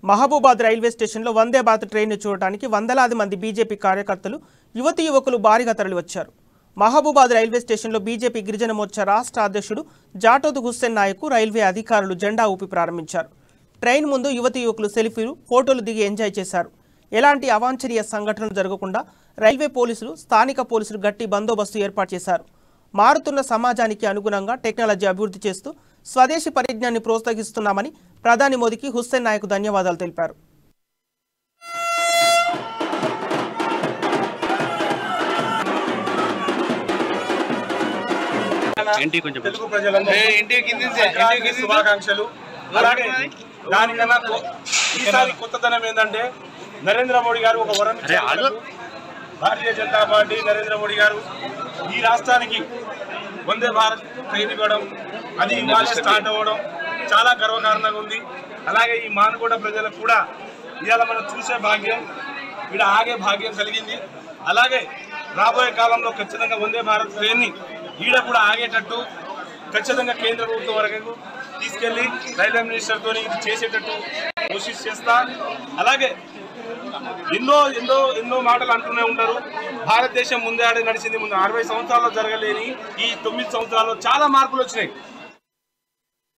Mahabubabad railway స్టేషన్లో వందే భారత్ ట్రైన్ను చూడటానికి వందలాది మంది బీజేపీ కార్యకర్తలు యువకులు భారీగా తరలివచ్చారు. మహబూబాద్ రైల్వే స్టేషన్లో బీజేపీ గిరిజన మోర్చా రాష్ట్ర అధ్యక్షుడు జాటోద్ హుస్సేన్ నాయక్ రైల్వే అధికారులు జెండా ఊపి ప్రారంభించారు. ట్రైన్ ముందు యువకులు సెల్ఫీలు, ఫోటోలు దిగి ఎంజాయ్ చేశారు. ఎలాంటి అవాంఛనీయ సంఘటనలు జరగకుండా రైల్వే పోలీసులు, స్థానిక పోలీసులు గట్టి బందోబస్తు ఏర్పాటు చేశారు. మారుతున్న సమాజానికి అనుగుణంగా టెక్నాలజీ అభివృద్ధి చేస్తూ స్వదేశీ పరిజ్ఞానాన్ని ప్రోత్సహిస్తున్నామని ప్రధాని మోదీకి హుస్సేన్ నాయక్ ధన్యవాదాలు తెలిపారు. తెలుగు ప్రజలందరికీ శుభాకాంక్షలు. అలాగే దానికన్నా ఈసారి కొత్తదనం ఏంటంటే నరేంద్ర మోడీ గారు ఒక వరం ఇచ్చారు. భారతీయ జనతా పార్టీ నరేంద్ర మోడీ గారు ఈ రాష్ట్రానికి వందే భారత్ ట్రైన్ ఇవ్వడం, అది ఇవాళ స్టార్ట్ అవ్వడం చాలా గర్వకారణంగా ఉంది. అలాగే ఈ మానుకోట ప్రజలకు కూడా ఇవాళ మనం చూసే భాగ్యం, ఇక్కడ ఆగే భాగ్యం కలిగింది. అలాగే రాబోయే కాలంలో ఖచ్చితంగా వందే భారత్ ట్రైన్ని ఈడ కూడా ఆగేటట్టు ఖచ్చితంగా కేంద్ర ప్రభుత్వం వరకు తీసుకెళ్లి రైల్వే మినిస్టర్తో ఇది చేసేటట్టు కోషిష్ చేస్తా. అలాగే ఎన్నో మాటలు అంటూనే ఉంటారు. భారతదేశం ముందే నడిచింది. ముందు 60 సంవత్సరాల్లో జరగలేని ఈ 9 సంవత్సరాల్లో చాలా మార్పులు వచ్చినాయి.